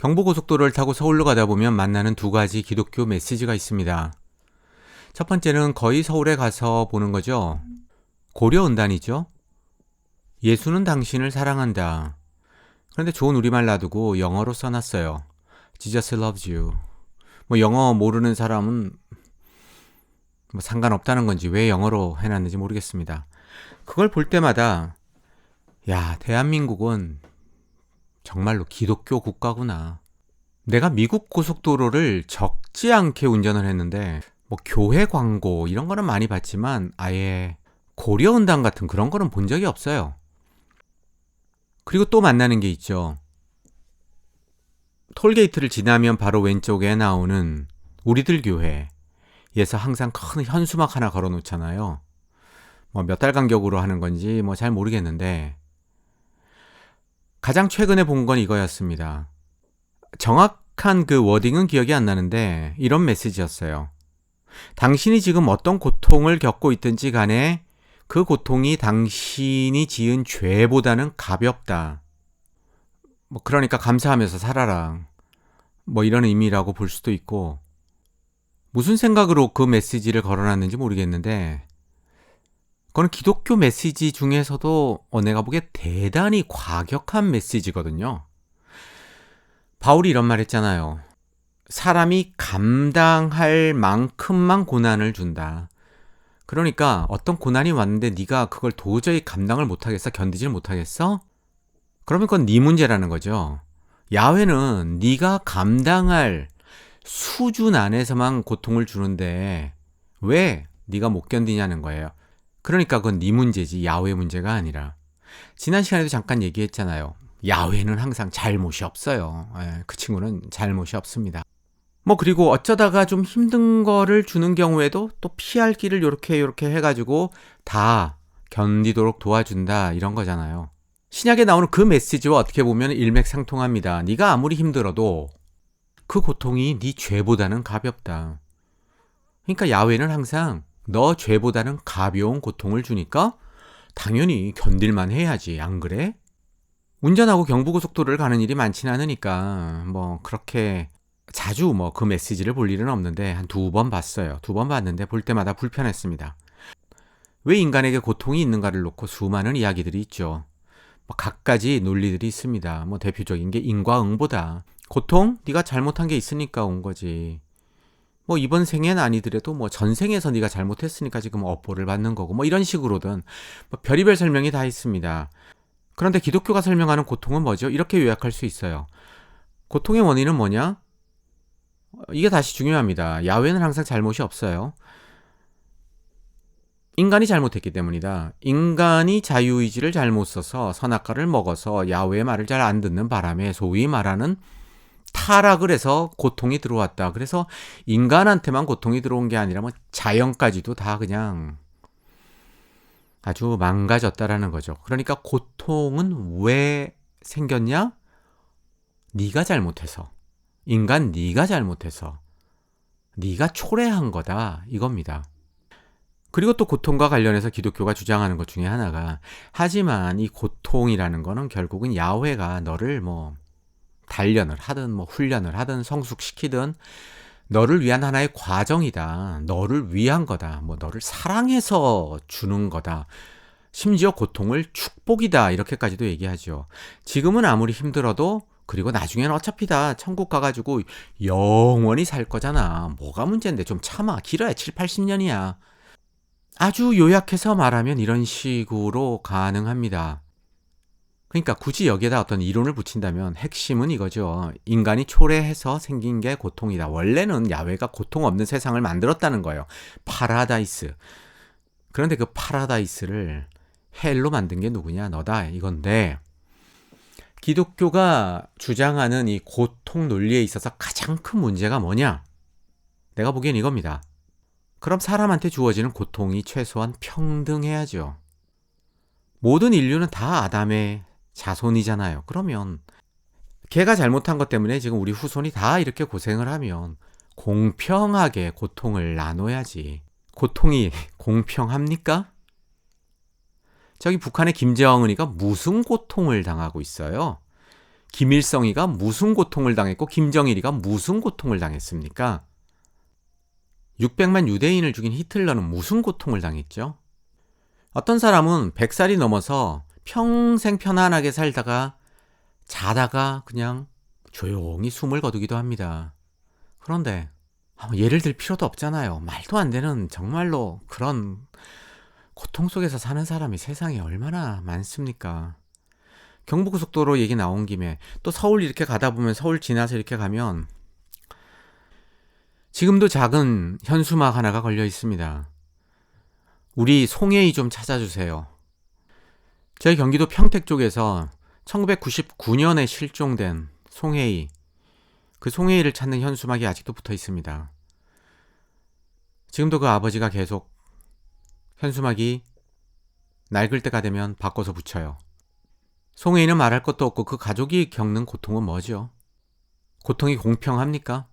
경부고속도로를 타고 서울로 가다 보면 만나는 두 가지 기독교 메시지가 있습니다. 첫 번째는 거의 서울에 가서 보는 거죠. 고려은단이죠. 예수는 당신을 사랑한다. 그런데 좋은 우리말 놔두고 영어로 써놨어요. Jesus loves you. 영어 모르는 사람은 상관없다는 건지 왜 영어로 해놨는지 모르겠습니다. 그걸 볼 때마다 야, 대한민국은 정말로 기독교 국가구나. 내가 미국 고속도로를 적지 않게 운전을 했는데 교회 광고 이런 거는 많이 봤지만 아예 고려은단 같은 그런 거는 본 적이 없어요. 그리고 또 만나는 게 있죠. 톨게이트를 지나면 바로 왼쪽에 나오는 우리들 교회에서 항상 큰 현수막 하나 걸어 놓잖아요. 몇 달 간격으로 하는 건지 잘 모르겠는데 가장 최근에 본 건 이거였습니다. 정확한 그 워딩은 기억이 안 나는데 이런 메시지였어요. 당신이 지금 어떤 고통을 겪고 있든지 간에 그 고통이 당신이 지은 죄보다는 가볍다. 그러니까 감사하면서 살아라. 이런 의미라고 볼 수도 있고, 무슨 생각으로 그 메시지를 걸어놨는지 모르겠는데 그건 기독교 메시지 중에서도 내가 보기에 대단히 과격한 메시지거든요. 바울이 이런 말 했잖아요. 사람이 감당할 만큼만 고난을 준다. 그러니까 어떤 고난이 왔는데 네가 그걸 도저히 감당을 못하겠어? 견디질 못하겠어? 그러면 그건 네 문제라는 거죠. 야훼는 네가 감당할 수준 안에서만 고통을 주는데 왜 네가 못 견디냐는 거예요. 그러니까 그건 네 문제지 야훼 문제가 아니라. 지난 시간에도 잠깐 얘기했잖아요. 야훼는 항상 잘못이 없어요. 그 친구는 잘못이 없습니다. 그리고 어쩌다가 좀 힘든 거를 주는 경우에도 또 피할 길을 요렇게 해가지고 다 견디도록 도와준다 이런 거잖아요. 신약에 나오는 그 메시지와 어떻게 보면 일맥상통합니다. 네가 아무리 힘들어도 그 고통이 네 죄보다는 가볍다. 그러니까 야훼는 항상 너 죄보다는 가벼운 고통을 주니까 당연히 견딜만 해야지. 안 그래? 운전하고 경부고속도로를 가는 일이 많지는 않으니까 그렇게 자주 그 메시지를 볼 일은 없는데 한 2번 봤어요. 2번 봤는데 볼 때마다 불편했습니다. 왜 인간에게 고통이 있는가를 놓고 수많은 이야기들이 있죠. 갖가지 논리들이 있습니다. 대표적인 게 인과응보다. 고통? 네가 잘못한 게 있으니까 온 거지. 이번 생엔 아니더라도 전생에서 네가 잘못했으니까 지금 업보를 받는 거고 이런 식으로든 별의별 설명이 다 있습니다. 그런데 기독교가 설명하는 고통은 뭐죠? 이렇게 요약할 수 있어요. 고통의 원인은 뭐냐? 이게 다시 중요합니다. 야훼는 항상 잘못이 없어요. 인간이 잘못했기 때문이다. 인간이 자유의지를 잘못 써서 선악과를 먹어서 야훼의 말을 잘 안 듣는 바람에 소위 말하는 타락을 해서 고통이 들어왔다. 그래서 인간한테만 고통이 들어온 게 아니라 자연까지도 다 그냥 아주 망가졌다라는 거죠. 그러니까 고통은 왜 생겼냐? 네가 잘못해서. 인간 네가 잘못해서. 네가 초래한 거다. 이겁니다. 그리고 또 고통과 관련해서 기독교가 주장하는 것 중에 하나가 하지만 이 고통이라는 거는 결국은 야훼가 너를 단련을 하든 훈련을 하든 성숙시키든 너를 위한 하나의 과정이다. 너를 위한 거다. 너를 사랑해서 주는 거다. 심지어 고통을 축복이다. 이렇게까지도 얘기하죠. 지금은 아무리 힘들어도 그리고 나중에는 어차피 다 천국 가가지고 영원히 살 거잖아. 뭐가 문제인데 좀 참아. 길어야 7, 80년이야. 아주 요약해서 말하면 이런 식으로 가능합니다. 그러니까 굳이 여기에다 어떤 이론을 붙인다면 핵심은 이거죠. 인간이 초래해서 생긴 게 고통이다. 원래는 야훼가 고통 없는 세상을 만들었다는 거예요. 파라다이스. 그런데 그 파라다이스를 헬로 만든 게 누구냐? 너다. 이건데 기독교가 주장하는 이 고통 논리에 있어서 가장 큰 문제가 뭐냐? 내가 보기엔 이겁니다. 그럼 사람한테 주어지는 고통이 최소한 평등해야죠. 모든 인류는 다 아담의 자손이잖아요. 그러면 걔가 잘못한 것 때문에 지금 우리 후손이 다 이렇게 고생을 하면 공평하게 고통을 나눠야지. 고통이 공평합니까? 저기 북한의 김정은이가 무슨 고통을 당하고 있어요? 김일성이가 무슨 고통을 당했고 김정일이가 무슨 고통을 당했습니까? 600만 유대인을 죽인 히틀러는 무슨 고통을 당했죠? 어떤 사람은 100살이 넘어서 평생 편안하게 살다가 자다가 그냥 조용히 숨을 거두기도 합니다. 그런데 예를 들 필요도 없잖아요. 말도 안 되는 정말로 그런 고통 속에서 사는 사람이 세상에 얼마나 많습니까? 경부고속도로 얘기 나온 김에 또 서울 이렇게 가다 보면 서울 지나서 이렇게 가면 지금도 작은 현수막 하나가 걸려 있습니다. 우리 송혜이 좀 찾아주세요. 저희 경기도 평택 쪽에서 1999년에 실종된 송혜이, 그 송혜이를 찾는 현수막이 아직도 붙어 있습니다. 지금도 그 아버지가 계속 현수막이 낡을 때가 되면 바꿔서 붙여요. 송혜이는 말할 것도 없고 그 가족이 겪는 고통은 뭐죠? 고통이 공평합니까?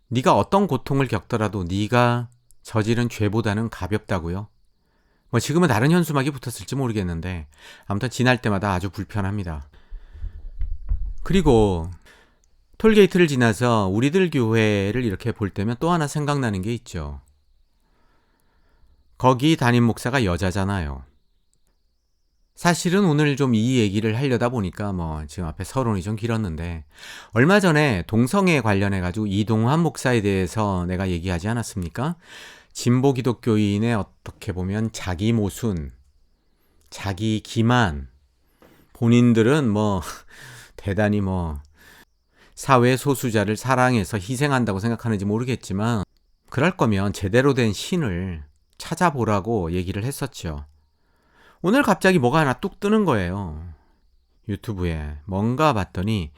네가 어떤 고통을 겪더라도 네가 저지른 죄보다는 가볍다고요? 지금은 다른 현수막이 붙었을지 모르겠는데 아무튼 지날 때마다 아주 불편합니다. 그리고 톨게이트를 지나서 우리들 교회를 이렇게 볼 때면 또 하나 생각나는 게 있죠. 거기 담임 목사가 여자잖아요. 사실은 오늘 좀 이 얘기를 하려다 보니까 지금 앞에 서론이 좀 길었는데 얼마 전에 동성애 관련해가지고 이동환 목사에 대해서 내가 얘기하지 않았습니까? 진보 기독교인의 어떻게 보면 자기 모순, 자기 기만, 본인들은 대단히 사회 소수자를 사랑해서 희생한다고 생각하는지 모르겠지만 그럴 거면 제대로 된 신을 찾아보라고 얘기를 했었죠. 오늘 갑자기 뭐가 하나 뚝 뜨는 거예요. 유튜브에 뭔가 봤더니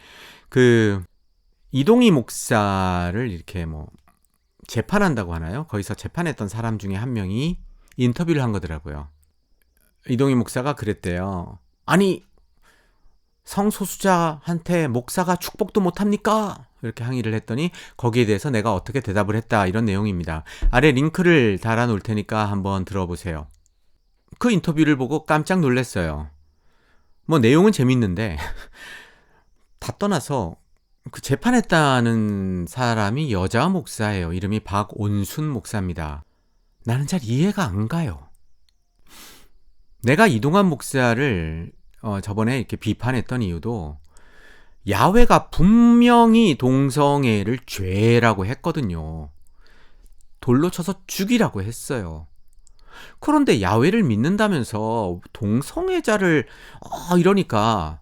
그 이동희 목사를 이렇게 재판한다고 하나요? 거기서 재판했던 사람 중에 한 명이 인터뷰를 한 거더라고요. 이동희 목사가 그랬대요. 아니, 성소수자한테 목사가 축복도 못합니까? 이렇게 항의를 했더니 거기에 대해서 내가 어떻게 대답을 했다, 이런 내용입니다. 아래 링크를 달아 놓을 테니까 한번 들어보세요. 그 인터뷰를 보고 깜짝 놀랐어요. 내용은 재밌는데 다 떠나서 그 재판했다는 사람이 여자 목사예요. 이름이 박온순 목사입니다. 나는 잘 이해가 안 가요. 내가 이동환 목사를 저번에 이렇게 비판했던 이유도 야훼가 분명히 동성애를 죄라고 했거든요. 돌로 쳐서 죽이라고 했어요. 그런데 야훼를 믿는다면서 동성애자를 이러니까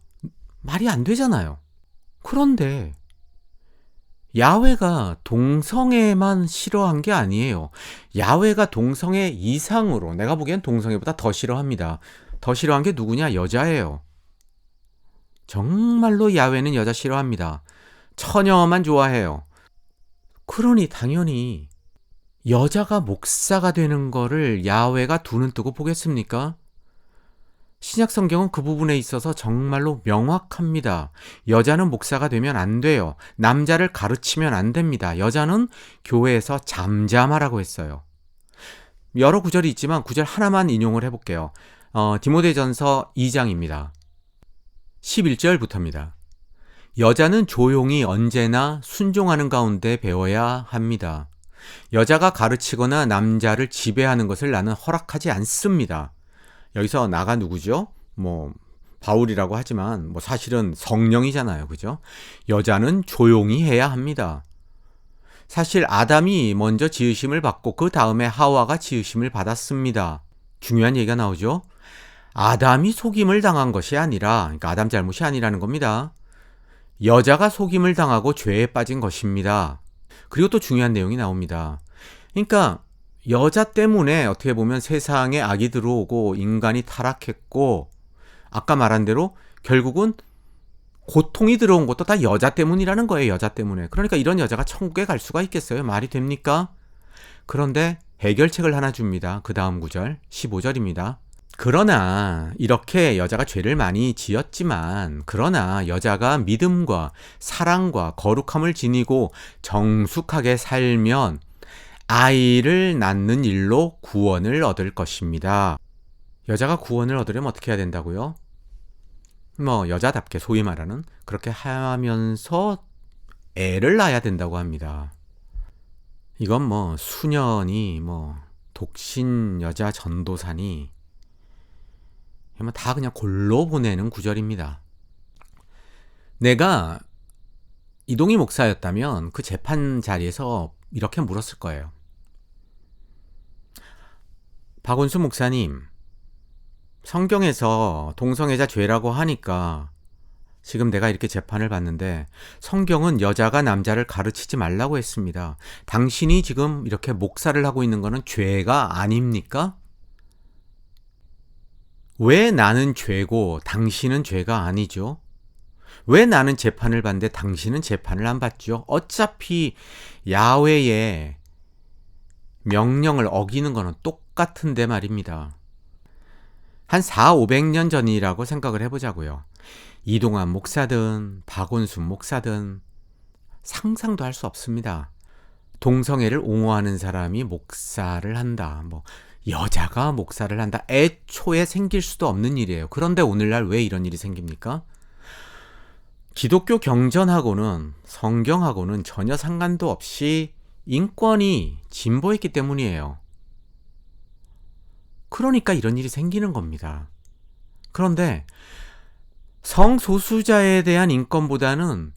말이 안 되잖아요. 그런데 야훼가 동성애만 싫어한 게 아니에요. 야훼가 동성애 이상으로, 내가 보기엔 동성애보다 더 싫어합니다. 더 싫어한 게 누구냐? 여자예요. 정말로 야훼는 여자 싫어합니다. 처녀만 좋아해요. 그러니 당연히 여자가 목사가 되는 거를 야훼가 두 눈 뜨고 보겠습니까? 신약 성경은 그 부분에 있어서 정말로 명확합니다. 여자는 목사가 되면 안 돼요. 남자를 가르치면 안 됩니다. 여자는 교회에서 잠잠하라고 했어요. 여러 구절이 있지만 구절 하나만 인용을 해볼게요. 디모데전서 2장입니다. 11절부터입니다. 여자는 조용히 언제나 순종하는 가운데 배워야 합니다. 여자가 가르치거나 남자를 지배하는 것을 나는 허락하지 않습니다. 여기서 나가 누구죠? 바울이라고 하지만 사실은 성령이잖아요. 그죠? 여자는 조용히 해야 합니다. 사실 아담이 먼저 지으심을 받고 그 다음에 하와가 지으심을 받았습니다. 중요한 얘기가 나오죠? 아담이 속임을 당한 것이 아니라, 그러니까 아담 잘못이 아니라는 겁니다. 여자가 속임을 당하고 죄에 빠진 것입니다. 그리고 또 중요한 내용이 나옵니다. 그러니까 여자 때문에 어떻게 보면 세상에 악이 들어오고 인간이 타락했고, 아까 말한 대로 결국은 고통이 들어온 것도 다 여자 때문이라는 거예요. 여자 때문에. 그러니까 이런 여자가 천국에 갈 수가 있겠어요? 말이 됩니까? 그런데 해결책을 하나 줍니다. 그 다음 구절 15절입니다. 그러나 이렇게 여자가 죄를 많이 지었지만, 그러나 여자가 믿음과 사랑과 거룩함을 지니고 정숙하게 살면 아이를 낳는 일로 구원을 얻을 것입니다. 여자가 구원을 얻으려면 어떻게 해야 된다고요? 뭐 여자답게 소위 말하는 그렇게 하면서 애를 낳아야 된다고 합니다. 이건 뭐 수년이 뭐 독신 여자 전도사니 다 그냥 골로 보내는 구절입니다. 내가 이동희 목사였다면 그 재판 자리에서 이렇게 물었을 거예요. 박원순 목사님, 성경에서 동성애자 죄라고 하니까 지금 내가 이렇게 재판을 받는데 성경은 여자가 남자를 가르치지 말라고 했습니다. 당신이 지금 이렇게 목사를 하고 있는 거는 죄가 아닙니까? 왜 나는 죄고 당신은 죄가 아니죠? 왜 나는 재판을 받는데 당신은 재판을 안 받죠? 어차피 야훼의 명령을 어기는 거는 똑같은데 말입니다. 한 400~500년 전이라고 생각을 해보자고요. 이동환 목사든 박원순 목사든 상상도 할 수 없습니다. 동성애를 옹호하는 사람이 목사를 한다. 뭐 여자가 목사를 한다. 애초에 생길 수도 없는 일이에요. 그런데 오늘날 왜 이런 일이 생깁니까? 기독교 경전하고는 성경하고는 전혀 상관도 없이 인권이 진보했기 때문이에요. 그러니까 이런 일이 생기는 겁니다. 그런데 성소수자에 대한 인권보다는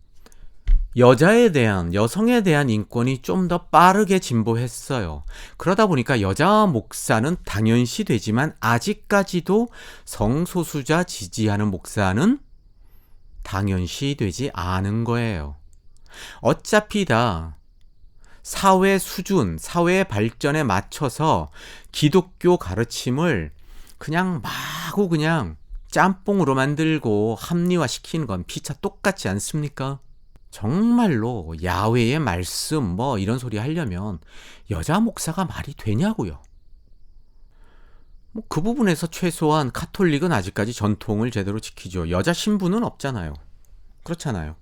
여자에 대한, 여성에 대한 인권이 좀 더 빠르게 진보했어요. 그러다 보니까 여자 목사는 당연시 되지만 아직까지도 성소수자 지지하는 목사는 당연시 되지 않은 거예요. 어차피 다 사회 수준, 사회 발전에 맞춰서 기독교 가르침을 그냥 마구 그냥 짬뽕으로 만들고 합리화시키는 건 피차 똑같지 않습니까? 정말로 야훼의 말씀 뭐 이런 소리 하려면 여자 목사가 말이 되냐고요. 뭐 그 부분에서 최소한 카톨릭은 아직까지 전통을 제대로 지키죠. 여자 신부는 없잖아요. 그렇잖아요.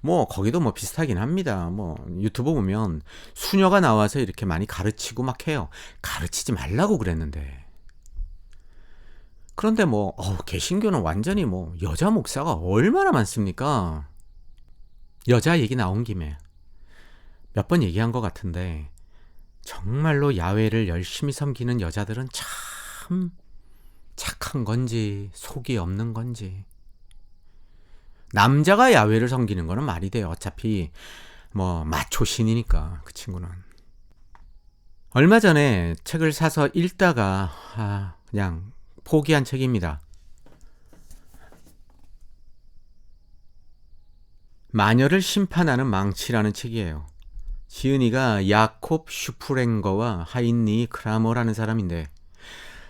뭐 거기도 뭐 비슷하긴 합니다. 뭐 유튜브 보면 수녀가 나와서 이렇게 많이 가르치고 막 해요. 가르치지 말라고 그랬는데. 그런데 뭐 개신교는 완전히 뭐 여자 목사가 얼마나 많습니까? 여자 얘기 나온 김에 몇 번 얘기한 것 같은데 정말로 야훼를 열심히 섬기는 여자들은 참 착한 건지 속이 없는 건지. 남자가 야훼를 섬기는 거는 말이 돼요. 어차피 뭐 마초신이니까 그 친구는. 얼마 전에 책을 사서 읽다가 그냥 포기한 책입니다. 마녀를 심판하는 망치라는 책이에요. 지은이가 야콥 슈프랭거와 하인리 크라머라는 사람인데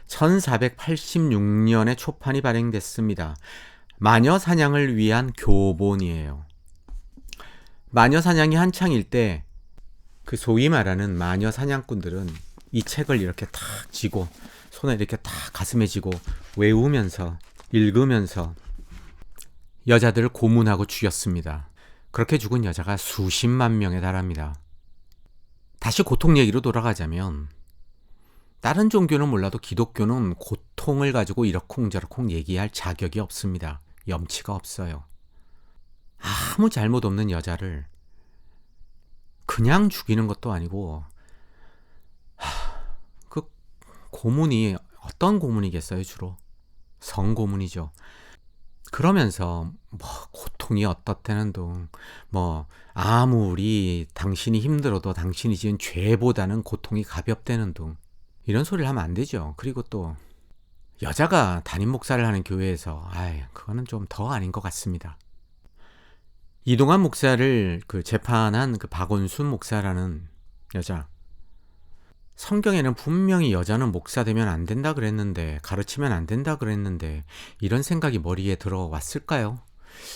1486년에 초판이 발행됐습니다. 마녀 사냥을 위한 교본이에요. 마녀 사냥이 한창일 때 그 소위 말하는 마녀 사냥꾼들은 이 책을 이렇게 탁 쥐고 손에 이렇게 탁 가슴에 쥐고 외우면서 읽으면서 여자들을 고문하고 죽였습니다. 그렇게 죽은 여자가 수십만 명에 달합니다. 다시 고통 얘기로 돌아가자면 다른 종교는 몰라도 기독교는 고통을 가지고 이러쿵저러쿵 얘기할 자격이 없습니다. 염치가 없어요. 아무 잘못 없는 여자를 그냥 죽이는 것도 아니고 그 고문이 어떤 고문이겠어요? 주로 성고문이죠. 그러면서 뭐 고통이 어떻다는 둥, 뭐 아무리 당신이 힘들어도 당신이 지은 죄보다는 고통이 가볍다는 둥, 이런 소리를 하면 안 되죠. 그리고 또 여자가 담임 목사를 하는 교회에서 그거는 좀 더 아닌 것 같습니다. 이동환 목사를 그 재판한 그 박원순 목사라는 여자, 성경에는 분명히 여자는 목사 되면 안 된다 그랬는데, 가르치면 안 된다 그랬는데 이런 생각이 머리에 들어왔을까요?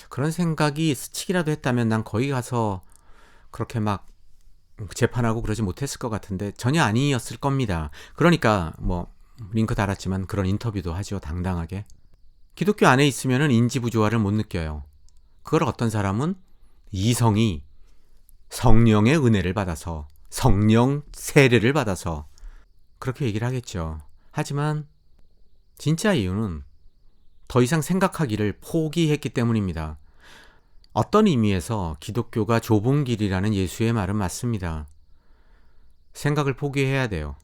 그런 생각이 스치기라도 했다면 난 거기 가서 그렇게 막 재판하고 그러지 못했을 것 같은데 전혀 아니었을 겁니다. 그러니까 뭐 링크 달았지만 그런 인터뷰도 하죠. 당당하게. 기독교 안에 있으면은 인지부조화를 못 느껴요. 그걸 어떤 사람은 이성이 성령의 은혜를 받아서, 성령 세례를 받아서 그렇게 얘기를 하겠죠. 하지만 진짜 이유는 더 이상 생각하기를 포기했기 때문입니다. 어떤 의미에서 기독교가 좁은 길이라는 예수의 말은 맞습니다. 생각을 포기해야 돼요.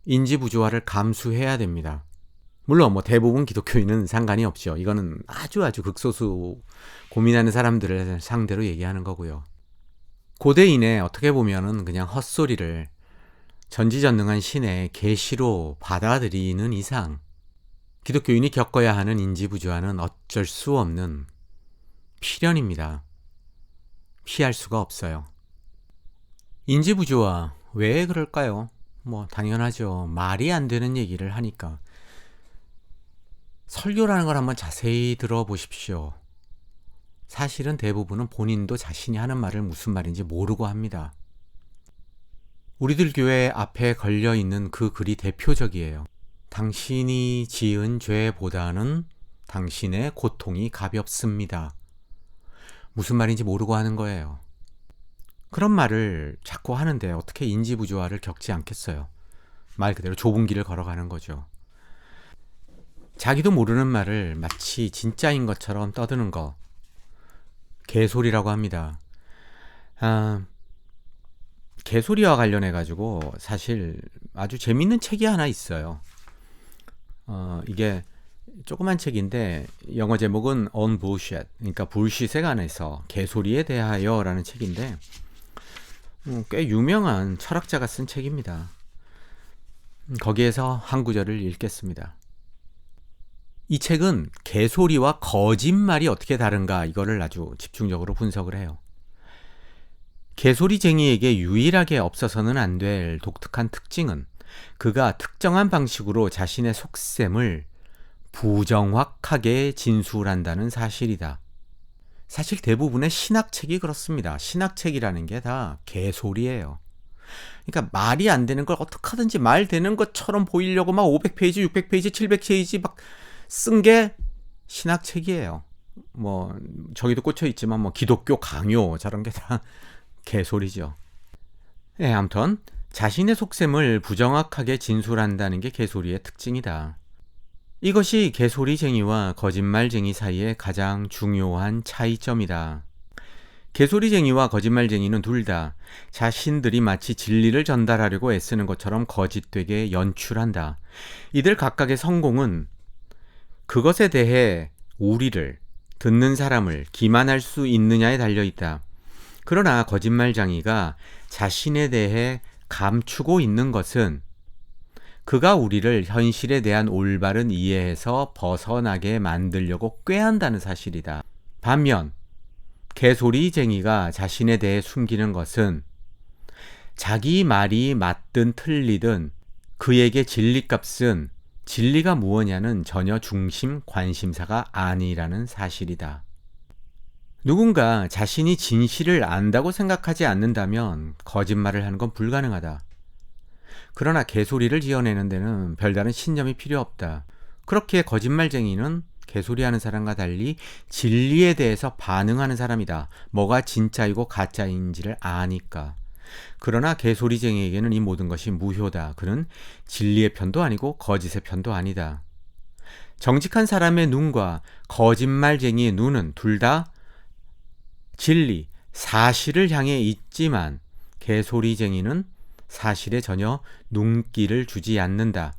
인지 부조화를 감수해야 됩니다. 물론 대부분 기독교인은 상관이 없죠. 이거는 아주 극소수 고민하는 사람들을 상대로 얘기하는 거고요. 고대인의 어떻게 보면은 그냥 헛소리를 전지전능한 신의 계시로 받아들이는 이상 기독교인이 겪어야 하는 인지부조화는 어쩔 수 없는 필연입니다. 피할 수가 없어요. 인지부조화 왜 그럴까요? 당연하죠. 말이 안 되는 얘기를 하니까. 설교라는 걸 한번 자세히 들어보십시오. 사실은 대부분은 본인도 자신이 하는 말을 무슨 말인지 모르고 합니다. 우리들 교회 앞에 걸려있는 그 글이 대표적이에요. 당신이 지은 죄보다는 당신의 고통이 가볍습니다. 무슨 말인지 모르고 하는 거예요. 그런 말을 자꾸 하는데 어떻게 인지부조화를 겪지 않겠어요. 말 그대로 좁은 길을 걸어가는 거죠. 자기도 모르는 말을 마치 진짜인 것처럼 떠드는 거, 개소리라고 합니다. 개소리와 관련해 가지고 사실 아주 재밌는 책이 하나 있어요. 이게 조그만 책인데 영어 제목은 On Bullshit, 그러니까 불시세 관해서 개소리에 대하여라는 책인데 꽤 유명한 철학자가 쓴 책입니다. 거기에서 한 구절을 읽겠습니다. 이 책은 개소리와 거짓말이 어떻게 다른가 이거를 아주 집중적으로 분석을 해요. 개소리쟁이에게 유일하게 없어서는 안 될 독특한 특징은 그가 특정한 방식으로 자신의 속셈을 부정확하게 진술한다는 사실이다. 사실 대부분의 신학책이 그렇습니다. 신학책이라는 게 다 개소리예요. 그러니까 말이 안 되는 걸 어떻게 하든지 말 되는 것처럼 보이려고 막 500페이지, 600페이지, 700페이지 막 쓴 게 신학책이에요. 저기도 꽂혀 있지만 기독교 강요 저런 게 다 개소리죠. 네, 아무튼 자신의 속셈을 부정확하게 진술한다는 게 개소리의 특징이다. 이것이 개소리쟁이와 거짓말쟁이 사이의 가장 중요한 차이점이다. 개소리쟁이와 거짓말쟁이는 둘 다 자신들이 마치 진리를 전달하려고 애쓰는 것처럼 거짓되게 연출한다. 이들 각각의 성공은 그것에 대해 우리를, 듣는 사람을 기만할 수 있느냐에 달려있다. 그러나 거짓말쟁이가 자신에 대해 감추고 있는 것은 그가 우리를 현실에 대한 올바른 이해에서 벗어나게 만들려고 꾀한다는 사실이다. 반면 개소리쟁이가 자신에 대해 숨기는 것은 자기 말이 맞든 틀리든 그에게 진리값은 진리가 무엇냐는 전혀 중심 관심사가 아니라는 사실이다. 누군가 자신이 진실을 안다고 생각하지 않는다면 거짓말을 하는 건 불가능하다. 그러나 개소리를 지어내는 데는 별다른 신념이 필요 없다. 그렇게 거짓말쟁이는 개소리하는 사람과 달리 진리에 대해서 반응하는 사람이다. 뭐가 진짜이고 가짜인지를 아니까. 그러나 개소리쟁이에게는 이 모든 것이 무효다. 그는 진리의 편도 아니고 거짓의 편도 아니다. 정직한 사람의 눈과 거짓말쟁이의 눈은 둘 다 진리, 사실을 향해 있지만 개소리쟁이는 사실에 전혀 눈길을 주지 않는다.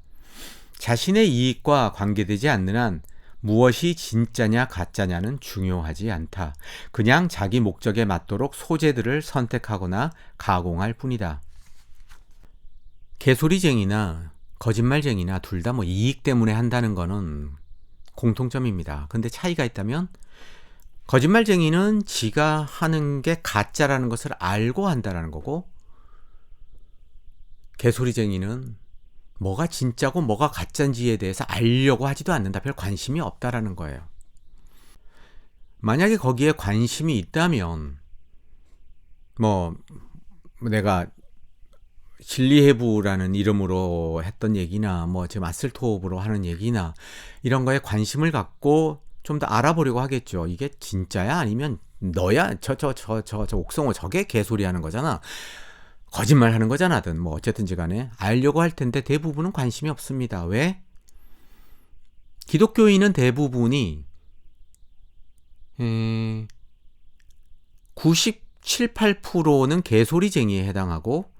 자신의 이익과 관계되지 않는 한 무엇이 진짜냐 가짜냐는 중요하지 않다. 그냥 자기 목적에 맞도록 소재들을 선택하거나 가공할 뿐이다. 개소리쟁이나 거짓말쟁이나 둘 다 이익 때문에 한다는 거는 공통점입니다. 근데 차이가 있다면 거짓말쟁이는 지가 하는 게 가짜라는 것을 알고 한다는 거고 개소리쟁이는 뭐가 진짜고 뭐가 가짜인지에 대해서 알려고 하지도 않는다. 별 관심이 없다라는 거예요. 만약에 거기에 관심이 있다면 내가 진리해부라는 이름으로 했던 얘기나 지금 아슬토브로 하는 얘기나 이런 거에 관심을 갖고 좀 더 알아보려고 하겠죠. 이게 진짜야? 아니면 너야? 저 옥성호 저게 개소리 하는 거잖아. 거짓말 하는 거잖아든 어쨌든지 간에 알려고 할 텐데 대부분은 관심이 없습니다. 왜? 기독교인은 대부분이 97, 8%는 개소리쟁이에 해당하고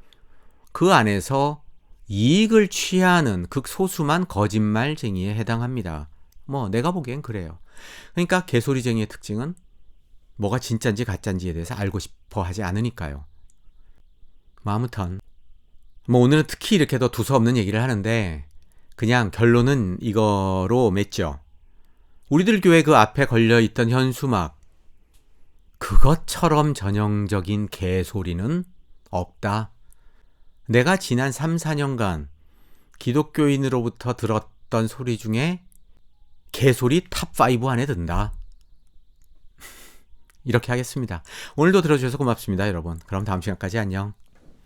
그 안에서 이익을 취하는 극소수만 거짓말쟁이에 해당합니다. 뭐 내가 보기엔 그래요. 그러니까 개소리쟁이의 특징은 뭐가 진짜인지 가짜인지에 대해서 알고 싶어 하지 않으니까요. 뭐 아무튼 뭐 오늘은 특히 이렇게 더 두서없는 얘기를 하는데 그냥 결론은 이거로 맺죠. 우리들 교회 그 앞에 걸려있던 현수막, 그것처럼 전형적인 개소리는 없다. 내가 지난 3, 4년간 기독교인으로부터 들었던 소리 중에 개소리 탑5 안에 든다. 이렇게 하겠습니다. 오늘도 들어주셔서 고맙습니다, 여러분. 그럼 다음 시간까지 안녕.